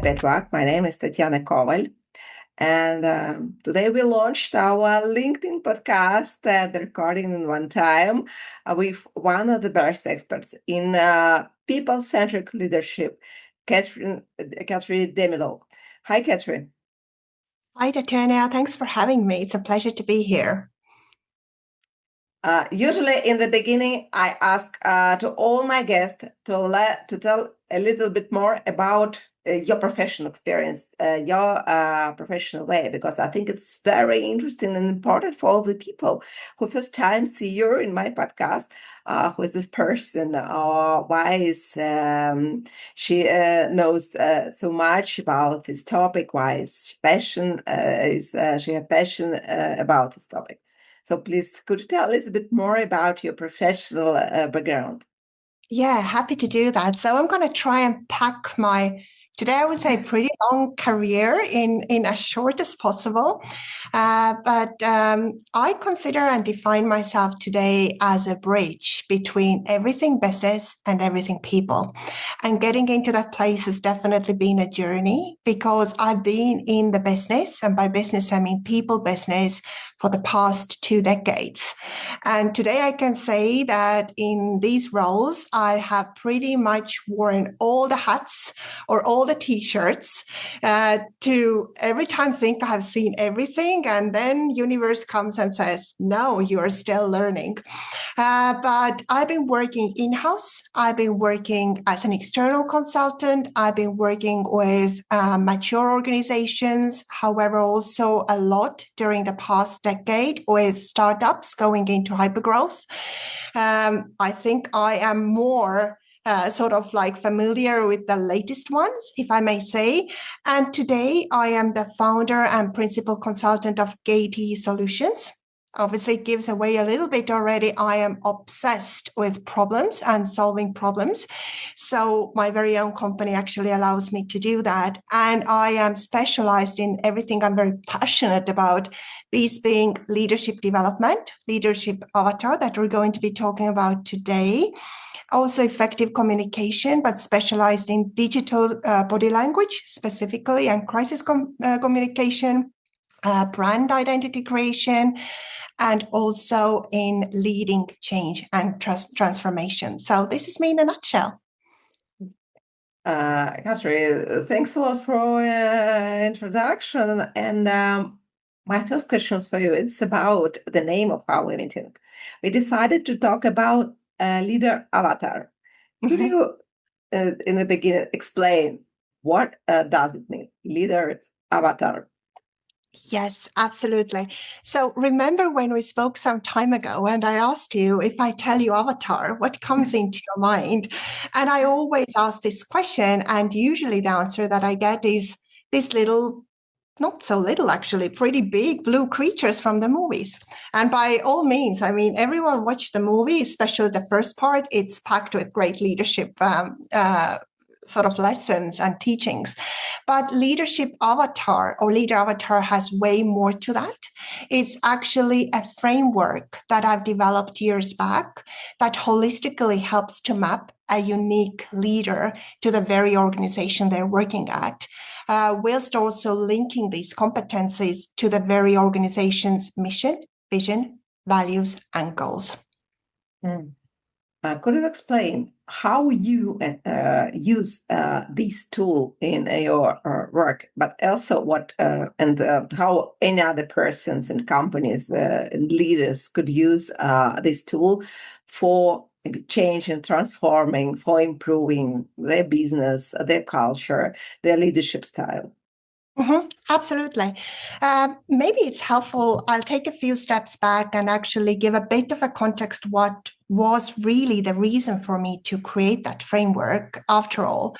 Happy at Work. My name is Tatiana Koval. And today we launched our LinkedIn podcast, the recording in one time, with one of the best experts in people-centric leadership, Katri Delimoge. Hi, Katri. Hi, Tatiana. Thanks for having me. It's a pleasure to be here. Usually in the beginning, I ask to all my guests to tell a little bit more about your professional experience, your professional way, because I think it's very interesting and important for all the people who first time see you in my podcast. Who is this person, or why is she knows so much about this topic? Why is she she have passion about this topic? So please, could you tell us a bit more about your professional background? Yeah, happy to do that. So I'm going to try and pack today I would say pretty long career in as short as possible. But I consider and define myself today as a bridge between everything business and everything people. And getting into that place has definitely been a journey because I've been in the business, and by business, I mean people business, for the past 2 decades. And today I can say that in these roles, I have pretty much worn all the hats or all the t-shirts to every time think I have seen everything, and then universe comes and says, no, you are still learning. But I've been working in-house. I've been working as an external consultant. I've been working with mature organizations, however, also a lot during the past decade with startups going into hypergrowth. I think I am more sort of like familiar with the latest ones, if I may say. And today I am the founder and principal consultant of Gaiety Solutions. Obviously, it gives away a little bit already. I am obsessed with problems and solving problems. So my very own company actually allows me to do that. And I am specialized in everything I'm very passionate about, these being leadership development, leadership avatar that we're going to be talking about today. Also effective communication, but specialized in digital body language specifically, and crisis communication, brand identity creation, and also in leading change and transformation. So this is me in a nutshell. Katri, thanks a lot for introduction. And my first question for you, it's about the name of our meeting. We decided to talk about leader avatar. Could you, in the beginning, explain what does it mean, leader avatar? Yes, absolutely. So remember when we spoke some time ago and I asked you, if I tell you avatar, what comes into your mind? And I always ask this question, and usually the answer that I get is this little, not so little actually, pretty big blue creatures from the movies. And by all means, I mean, everyone watched the movie, especially the first part. It's packed with great leadership sort of lessons and teachings. But leadership avatar or leader avatar has way more to that. It's actually a framework that I've developed years back that holistically helps to map a unique leader to the very organization they're working at, whilst also linking these competencies to the very organization's mission, vision, values, and goals. Could you explain how you use this tool in your work, but also how any other persons and companies and leaders could use this tool for maybe change and transforming, for improving their business, their culture, their leadership style? Absolutely. Maybe it's helpful. I'll take a few steps back and actually give a bit of a context what was really the reason for me to create that framework after all.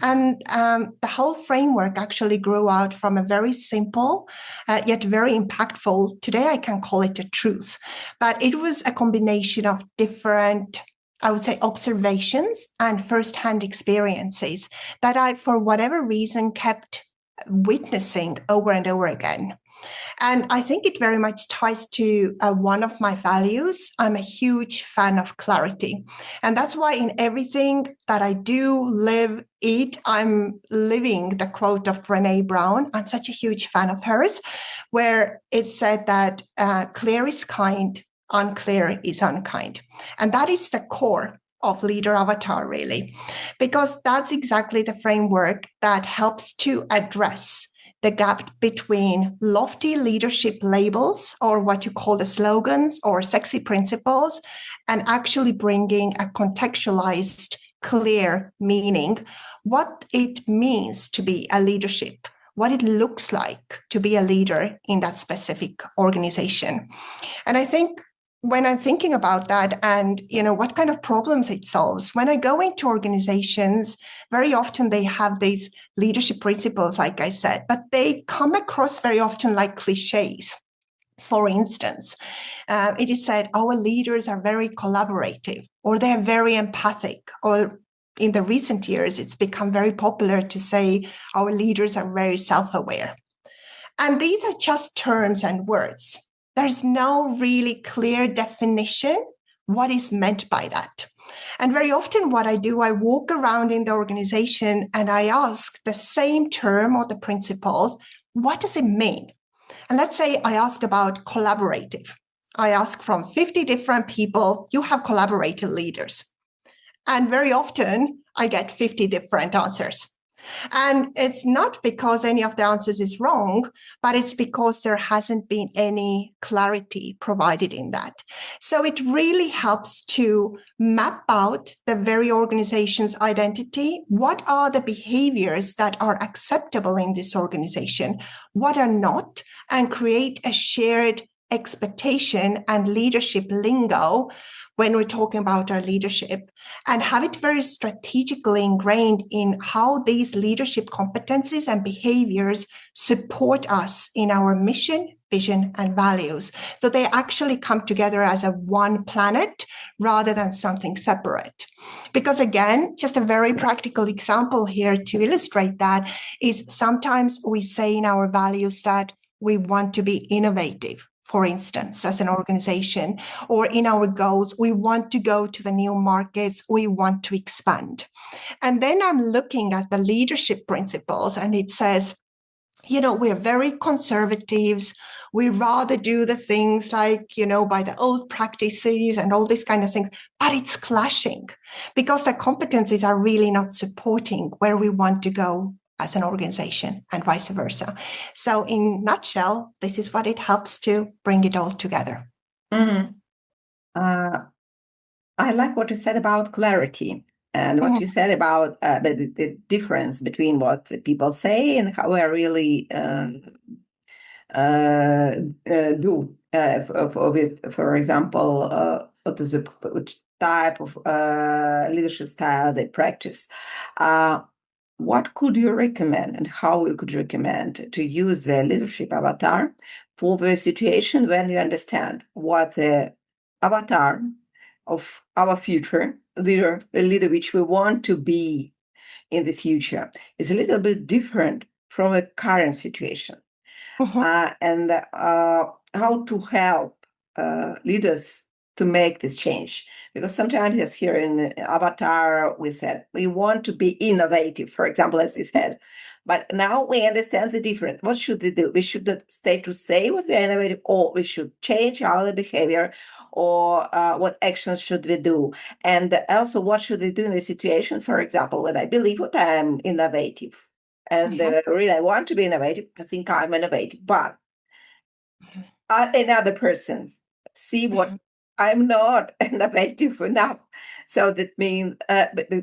And the whole framework actually grew out from a very simple yet very impactful, today I can call it a truth, but it was a combination of different, I would say, observations and firsthand experiences that I, for whatever reason, kept witnessing over and over again. And I think it very much ties to one of my values. I'm a huge fan of clarity. And that's why in everything that I do, live, eat, I'm living the quote of Brene Brown. I'm such a huge fan of hers, where it said that clear is kind, unclear is unkind. And that is the core of Leader Avatar, really, because that's exactly the framework that helps to address the gap between lofty leadership labels, or what you call the slogans or sexy principles, and actually bringing a contextualized, clear meaning, what it means to be a leadership, what it looks like to be a leader in that specific organization. And I think when I'm thinking about that and, what kind of problems it solves, when I go into organizations, very often they have these leadership principles, like I said, but they come across very often like cliches. For instance, it is said our leaders are very collaborative, or they're very empathic, or in the recent years, it's become very popular to say our leaders are very self-aware. And these are just terms and words. There's no really clear definition what is meant by that. And very often what I do, I walk around in the organization and I ask the same term or the principles, what does it mean? And let's say I ask about collaborative. I ask from 50 different people, you have collaborative leaders. And very often I get 50 different answers. And it's not because any of the answers is wrong, but it's because there hasn't been any clarity provided in that. So it really helps to map out the very organization's identity. What are the behaviors that are acceptable in this organization? What are not? And create a shared expectation and leadership lingo when we're talking about our leadership, and have it very strategically ingrained in how these leadership competencies and behaviors support us in our mission, vision, and values. So they actually come together as a one planet rather than something separate. Because again, just a very practical example here to illustrate that is sometimes we say in our values that we want to be innovative, for instance, as an organization, or in our goals, we want to go to the new markets, we want to expand. And then I'm looking at the leadership principles and it says, we're very conservatives. We rather do the things like, by the old practices and all these kind of things, but it's clashing because the competencies are really not supporting where we want to go as an organization and vice versa. So in a nutshell, this is what it helps to bring it all together. Mm-hmm. I like what you said about clarity and what you said about the difference between what people say and how I really do. For example, which type of leadership style they practice. What could you recommend and how you could recommend to use the leadership avatar for the situation when you understand what the avatar of our future leader, the leader which we want to be in the future, is a little bit different from the current situation? And how to help leaders to make this change. Because sometimes, yes, here in the Avatar, we said we want to be innovative, for example, as you said. But now we understand the difference. What should they do? We should not stay to say what we are innovative, or we should change our behavior, or what actions should we do? And also, what should they do in the situation, for example, when I believe what I am innovative? And really, I want to be innovative. I think I'm innovative, but another person see what I'm not innovative enough. So that means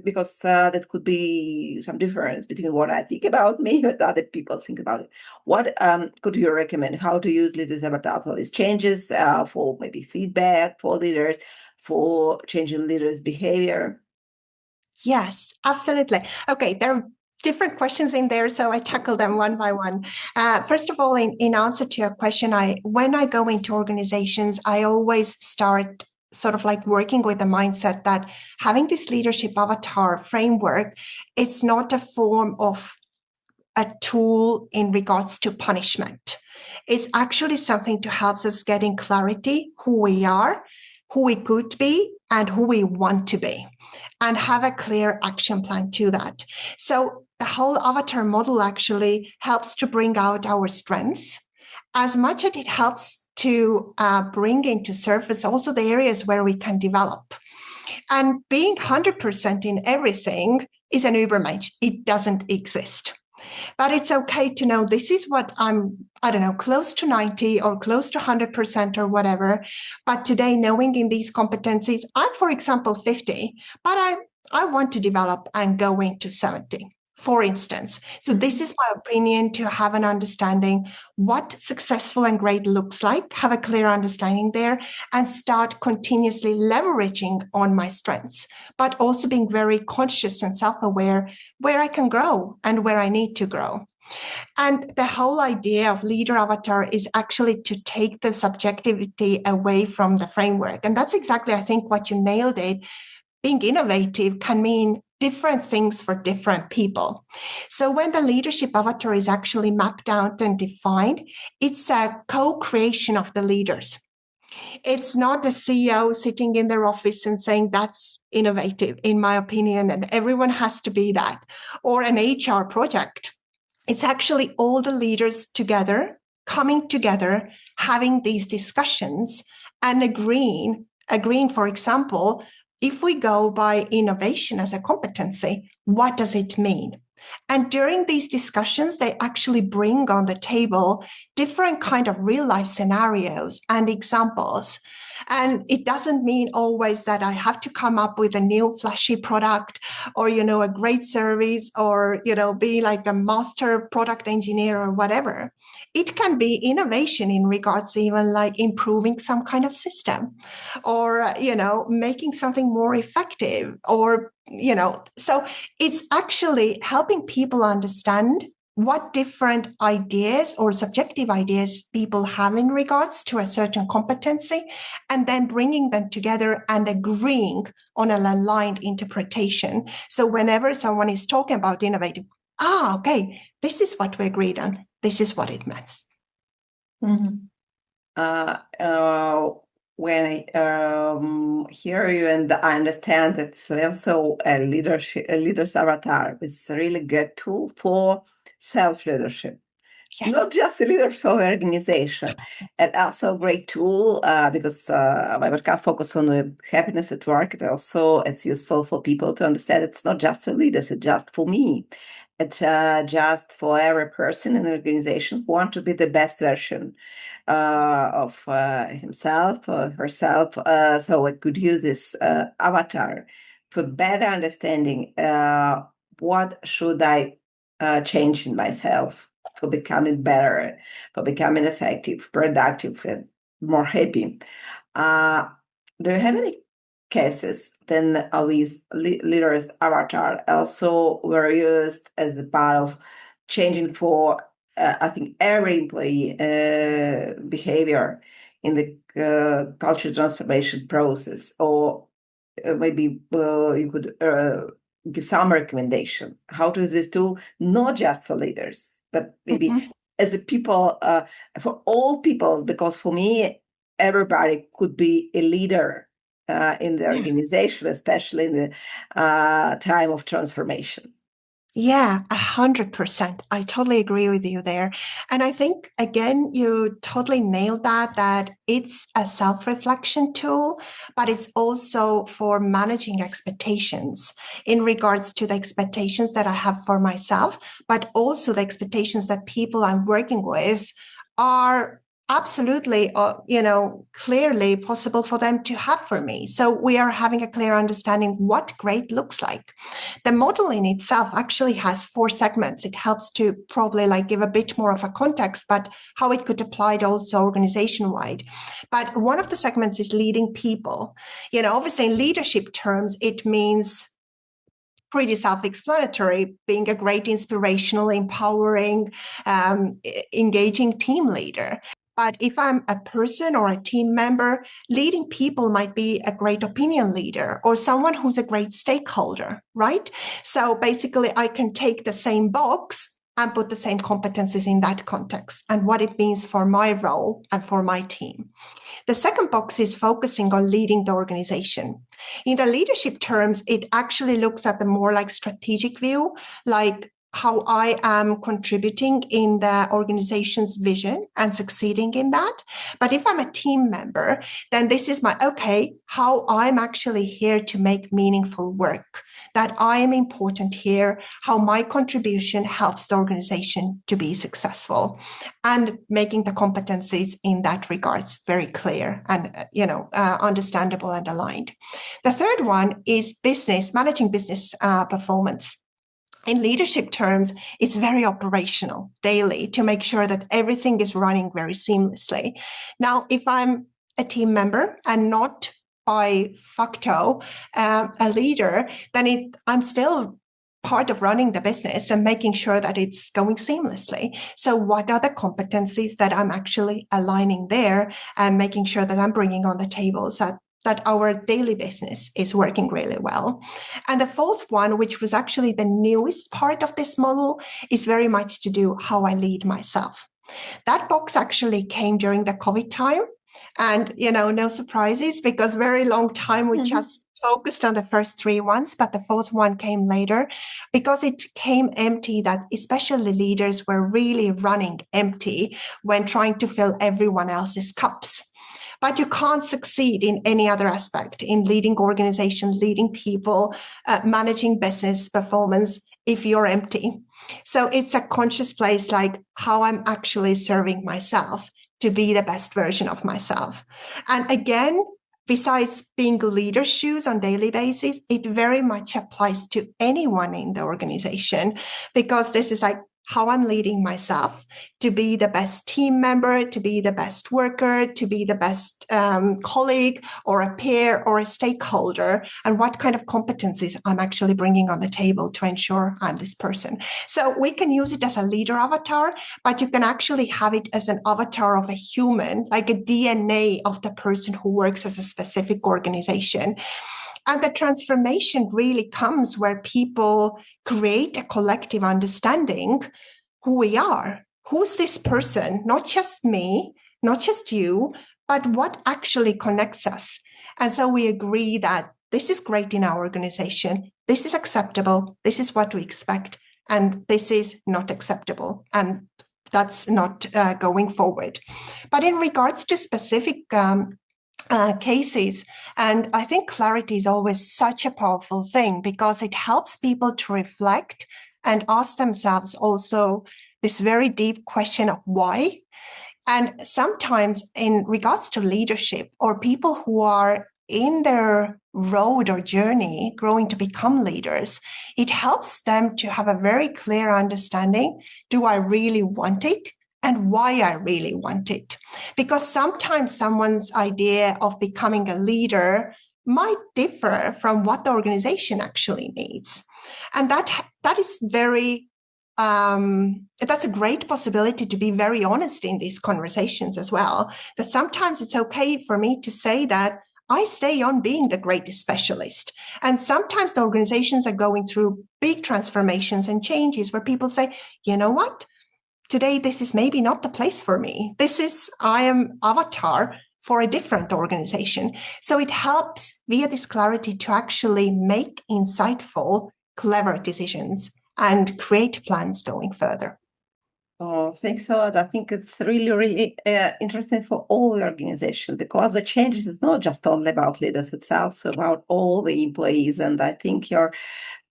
because that could be some difference between what I think about me and what other people think about it. What could you recommend? How to use leaders avatar for these changes, for maybe feedback for leaders, for changing leaders' behavior? Yes, absolutely. Okay, there are different questions in there, so I tackle them one by one. First of all, in answer to your question, when I go into organizations, I always start sort of like working with the mindset that having this leadership avatar framework, it's not a form of a tool in regards to punishment. It's actually something to help us get in clarity who we are, who we could be, and who we want to be, and have a clear action plan to that. So the whole avatar model actually helps to bring out our strengths as much as it helps to bring into surface also the areas where we can develop. And being 100% in everything is an Übermensch. It doesn't exist. But it's okay to know this is what I don't know, close to 90 or close to 100% or whatever. But today, knowing in these competencies, I'm, for example, 50, but I want to develop and go into 70, for instance. So this is my opinion, to have an understanding what successful and great looks like, have a clear understanding there, and start continuously leveraging on my strengths, but also being very conscious and self-aware where I can grow and where I need to grow. And the whole idea of leader avatar is actually to take the subjectivity away from the framework. And that's exactly, I think, what you nailed it. Being innovative can mean different things for different people. So when the leadership avatar is actually mapped out and defined, it's a co-creation of the leaders. It's not the CEO sitting in their office and saying that's innovative, in my opinion, and everyone has to be that, or an HR project. It's actually all the leaders together, coming together, having these discussions and agreeing, for example, if we go by innovation as a competency, what does it mean? And during these discussions, they actually bring on the table different kind of real life scenarios and examples. And it doesn't mean always that I have to come up with a new flashy product or, a great service or, be like a master product engineer or whatever. It can be innovation in regards to even like improving some kind of system or, making something more effective or, so it's actually helping people understand what different ideas or subjective ideas people have in regards to a certain competency, and then bringing them together and agreeing on an aligned interpretation. So whenever someone is talking about innovative, okay, this is what we agreed on. This is what it meant. Mm-hmm. When I hear you, and I understand it's also a leader's avatar. It's a really good tool for self-leadership. Yes. Not just a leader for organization, and also a great tool because my podcast focuses on happiness at work. It's useful for people to understand it's not just for leaders, it's just for me. It's just for every person in the organization who wants to be the best version of himself or herself. So I could use this avatar for better understanding what should I change in myself for becoming better, for becoming effective, productive, and more happy. Do you have any cases then with leaders avatar also were used as a part of changing for I think every employee behavior in the culture transformation process, or maybe you could give some recommendation how to use this tool, not just for leaders, but maybe as a people, for all people, because for me, everybody could be a leader in the organization, especially in the time of transformation. Yeah, 100%. I totally agree with you there. And I think, again, you totally nailed that it's a self-reflection tool, but it's also for managing expectations in regards to the expectations that I have for myself, but also the expectations that people I'm working with are absolutely, clearly possible for them to have for me. So we are having a clear understanding what great looks like. The model in itself actually has 4 segments. It helps to probably give a bit more of a context, but how it could apply to also organization-wide. But one of the segments is leading people. Obviously in leadership terms, it means pretty self-explanatory, being a great inspirational, empowering, engaging team leader. But if I'm a person or a team member, leading people might be a great opinion leader or someone who's a great stakeholder, right? So basically, I can take the same box and put the same competencies in that context and what it means for my role and for my team. The second box is focusing on leading the organization. In the leadership terms, it actually looks at the more like strategic view, like how I am contributing in the organization's vision and succeeding in that. But if I'm a team member, then this is how I'm actually here to make meaningful work, that I am important here, how my contribution helps the organization to be successful, and making the competencies in that regards very clear and, understandable and aligned. The third one is managing business performance. In leadership terms, it's very operational daily to make sure that everything is running very seamlessly. Now, if I'm a team member and not by facto a leader, then I'm still part of running the business and making sure that it's going seamlessly. So what are the competencies that I'm actually aligning there and making sure that I'm bringing on the table so that our daily business is working really well? And the fourth one, which was actually the newest part of this model, is very much to do how I lead myself. That box actually came during the COVID time. And, no surprises, because very long time we just focused on the first three ones, but the fourth one came later because it came empty, that especially leaders were really running empty when trying to fill everyone else's cups. But you can't succeed in any other aspect, in leading organizations, leading people, managing business performance, if you're empty. So it's a conscious place, like how I'm actually serving myself to be the best version of myself. And again, besides being leader shoes on daily basis, it very much applies to anyone in the organization, because this is like how I'm leading myself to be the best team member, to be the best worker, to be the best colleague or a peer or a stakeholder, and what kind of competencies I'm actually bringing on the table to ensure I'm this person. So we can use it as a leader avatar, but you can actually have it as an avatar of a human, like a DNA of the person who works as a specific organization. And the transformation really comes where people create a collective understanding who we are. Who's this person? Not just me, not just you, but what actually connects us. And so we agree that this is great in our organization. This is acceptable. This is what we expect. And this is not acceptable. And that's not going forward. But in regards to specific cases. And I think clarity is always such a powerful thing, because it helps people to reflect and ask themselves also this very deep question of why. And sometimes in regards to leadership or people who are in their road or journey growing to become leaders, it helps them to have a very clear understanding. Do I really want it? And why I really want it. Because sometimes someone's idea of becoming a leader might differ from what the organization actually needs. And that is very, that's a great possibility to be very honest in these conversations as well. That sometimes it's okay for me to say that I stay on being the greatest specialist. And sometimes the organizations are going through big transformations and changes where people say, you know what? Today, this is maybe not the place for me. I am avatar for a different organization. So it helps via this clarity to actually make insightful, clever decisions and create plans going further. Oh, thanks a lot. I think it's really, really interesting for all the organization, because the changes is not just only about leaders, it's also about all the employees. And I think your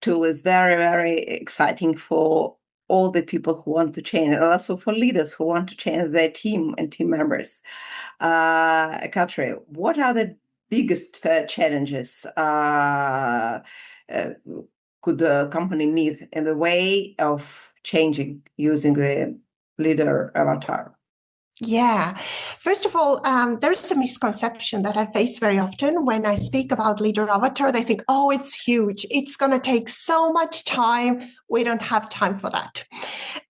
tool is very, very exciting for all the people who want to change, and also for leaders who want to change their team and team members. Katri, what are the biggest challenges could a company meet in the way of changing using the leader avatar? Yeah. First of all, there's a misconception that I face very often when I speak about leader avatar. They think, oh, it's huge. It's going to take so much time. We don't have time for that.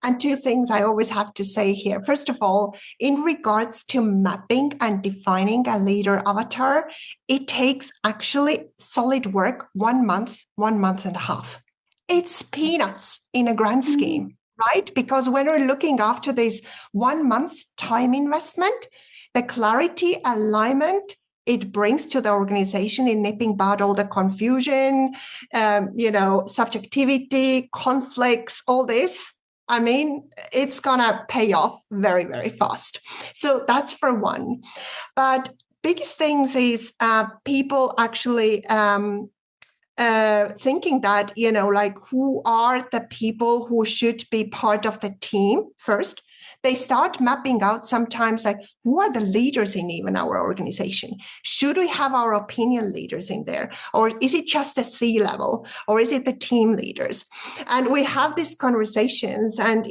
And two things I always have to say here. First of all, in regards to mapping and defining a leader avatar, it takes actually solid work, 1 month, 1 month and a half. It's peanuts in a grand scheme. right? Because when we're looking after this 1 month's time investment, the clarity, alignment it brings to the organization in nipping out all the confusion, subjectivity, conflicts, all this. I mean, it's going to pay off very, very fast. So that's for one. But biggest things is people actually thinking that, who are the people who should be part of the team first. They start mapping out sometimes like who are the leaders in even our organization? Should we have our opinion leaders in there? Or is it just the C-level? Or is it the team leaders? And we have these conversations and,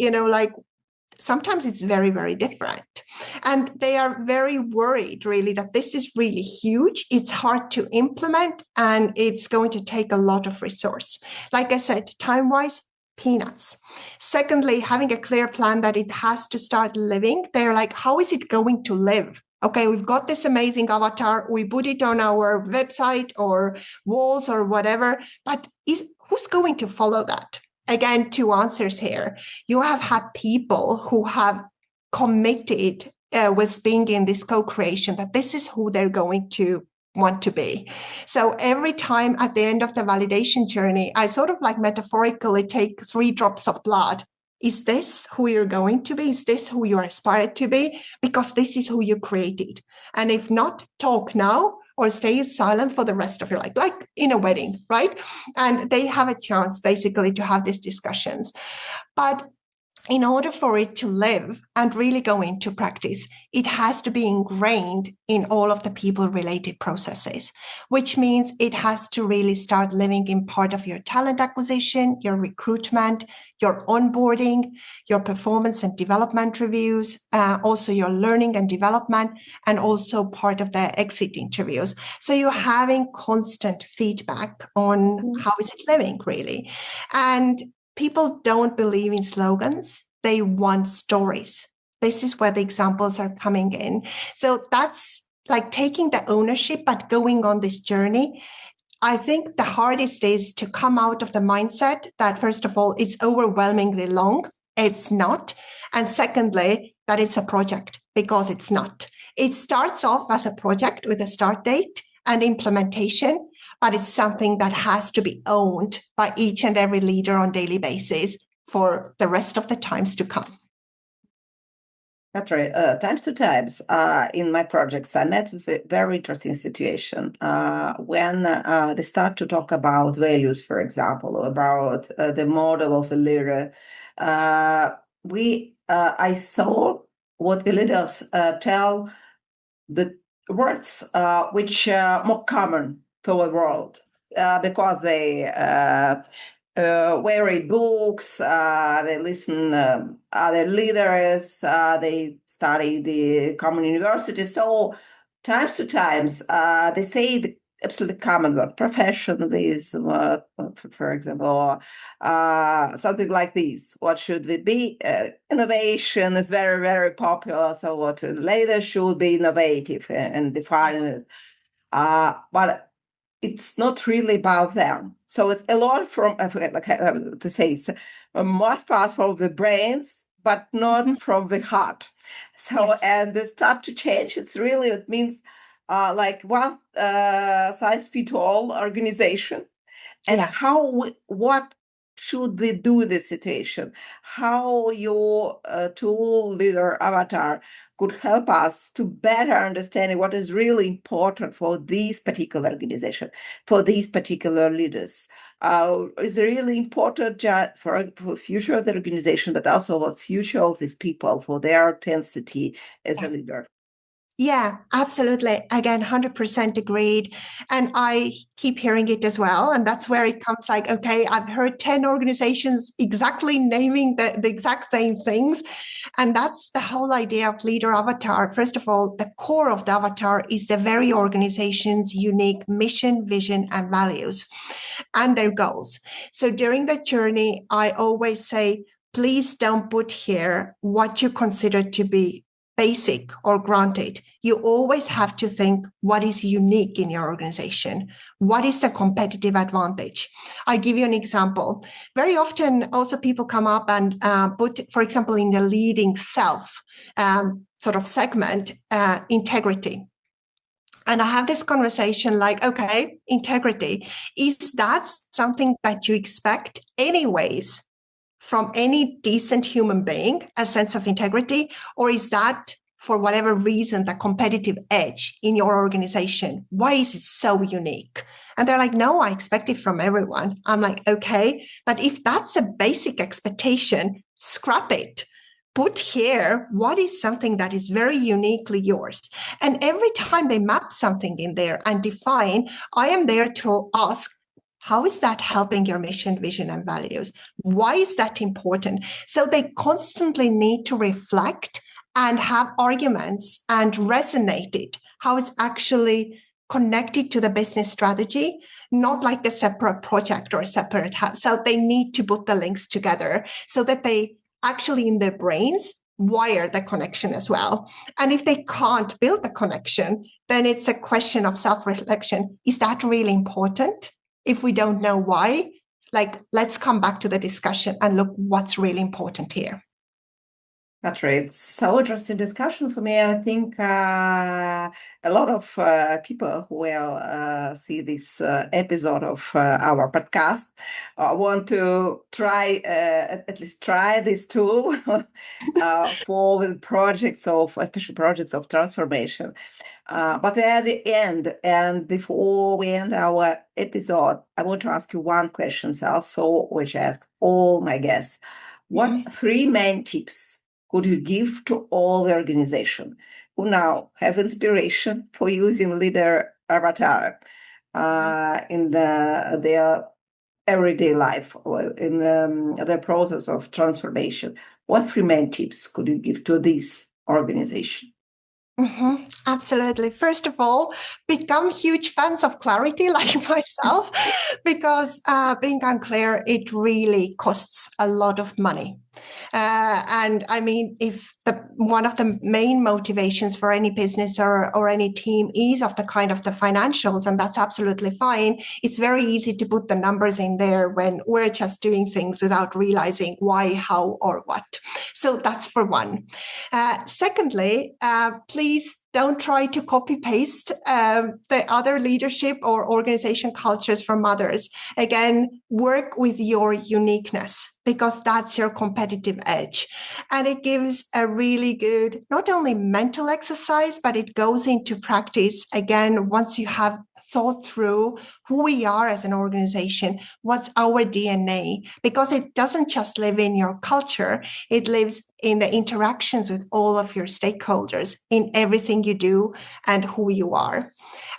sometimes it's very, very different. And they are very worried, really, that this is really huge. It's hard to implement and it's going to take a lot of resource. Like I said, time-wise, peanuts. Secondly, having a clear plan that it has to start living. They're like, how is it going to live? Okay, we've got this amazing avatar. We put it on our website or walls or whatever, but who's going to follow that? Again, two answers here. You have had people who have committed with being in this co-creation that this is who they're going to want to be. So every time at the end of the validation journey, I sort of like metaphorically take 3 drops of blood. Is this who you're going to be? Is this who you aspire to be? Because this is who you created. And if not, talk now or stay silent for the rest of your life, like in a wedding, right? And they have a chance basically to have these discussions. But in order for it to live and really go into practice, it has to be ingrained in all of the people-related processes, which means it has to really start living in part of your talent acquisition, your recruitment, your onboarding, your performance and development reviews, also your learning and development, and also part of the exit interviews. So you're having constant feedback on how is it living, really. And people don't believe in slogans. They want stories. This is where the examples are coming in. So that's like taking the ownership, but going on this journey. I think the hardest is to come out of the mindset that, first of all, it's overwhelmingly long. It's not. And secondly, that it's a project, because it's not. It starts off as a project with a start date and implementation, but it's something that has to be owned by each and every leader on a daily basis for the rest of the times to come. Katri, times to times in my projects, I met with a very interesting situation when they start to talk about values, for example, or about the model of a leader. I saw what the leaders tell the words which are more common for the world because they read books, they listen other leaders, they study the common university. So times to times they say the absolutely common word, professionalism, for example, or something like this. What should we be? Innovation is very, very popular. So what later should be innovative and define it. But it's not really about them. So it's a lot from, I forget to say, it's most part from the brains, but not from the heart. So, yes. And they start to change. It means like one size fits all organization. And what should we do in this situation? How your tool leader avatar could help us to better understand what is really important for this particular organization, for these particular leaders. Is really important for future of the organization, but also for future of these people, for their intensity as a leader. Yeah, absolutely. Again, 100% agreed. And I keep hearing it as well. And that's where it comes like, okay, I've heard 10 organizations exactly naming the exact same things. And that's the whole idea of leader avatar. First of all, the core of the avatar is the very organization's unique mission, vision, and values and their goals. So during the journey, I always say, please don't put here what you consider to be basic or granted. You always have to think what is unique in your organization. What is the competitive advantage? I give you an example. Very often also people come up and put, for example, in the leading self sort of segment, integrity. And I have this conversation like, okay, integrity, is that something that you expect anyways from any decent human being, a sense of integrity? Or is that, for whatever reason, the competitive edge in your organization? Why is it so unique? And they're like, no, I expect it from everyone. I'm like, okay, but if that's a basic expectation, scrap it. Put here what is something that is very uniquely yours. And every time they map something in there and define, I am there to ask, how is that helping your mission, vision, and values? Why is that important? So they constantly need to reflect and have arguments and resonate it, how it's actually connected to the business strategy, not like a separate project or a separate hub. So they need to put the links together so that they actually in their brains wire the connection as well. And if they can't build the connection, then it's a question of self-reflection. Is that really important? If we don't know why, like, let's come back to the discussion and look what's really important here. Katri, it's so interesting discussion for me. I think a lot of people who will see this episode of our podcast want to try, at least try this tool for the projects of, especially projects of transformation. But we're at the end, and before we end our episode, I want to ask you one question also, which I ask all my guests. What three main tips could you give to all the organization who now have inspiration for using leader avatar in their everyday life or in the process of transformation? What three main tips could you give to this organization? Absolutely. First of all, become huge fans of clarity like myself, because being unclear, it really costs a lot of money. And I mean, if one of the main motivations for any business or any team is of the kind of the financials, and that's absolutely fine, it's very easy to put the numbers in there when we're just doing things without realizing why, how, or what. So that's for one. Secondly, please don't try to copy paste the other leadership or organization cultures from others. Again, work with your uniqueness, because that's your competitive edge. And it gives a really good, not only mental exercise, but it goes into practice. Again, once you have thought through who we are as an organization, what's our DNA, because it doesn't just live in your culture, it lives in the interactions with all of your stakeholders in everything you do and who you are.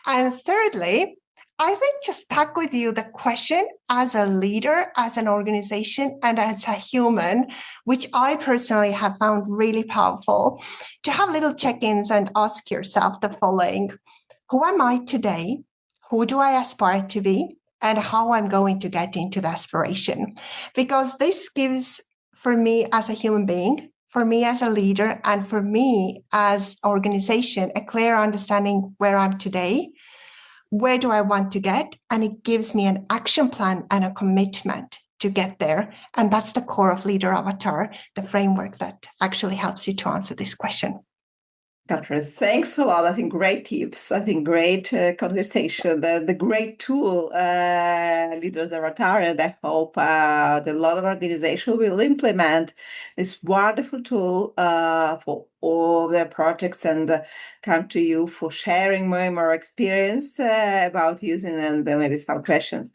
And thirdly, I think just pack with you the question as a leader, as an organization, and as a human, which I personally have found really powerful, to have little check-ins and ask yourself the following: who am I today? Who do I aspire to be? And how I'm going to get into the aspiration? Because this gives, for me as a human being, for me as a leader, and for me as organization, a clear understanding where I'm today, where do I want to get? And it gives me an action plan and a commitment to get there. And that's the core of Leader Avatar, the framework that actually helps you to answer this question. Katri, thanks a lot. I think great tips. I think great conversation. The great tool, Leaders Avatar, and I hope that a lot of organizations will implement this wonderful tool for all their projects and come to you for sharing more and more experience about using and maybe some questions.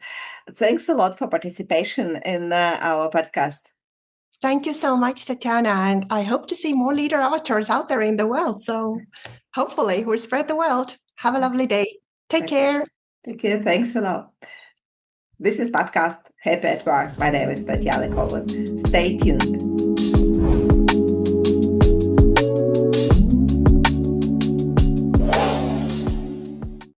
Thanks a lot for participation in our podcast. Thank you so much, Tatiana. And I hope to see more leader avatars out there in the world. So hopefully we'll spread the world. Have a lovely day. Take care. Take care. Thanks a lot. This is podcast Happy at Work. My name is Tatiana Coleman. Stay tuned.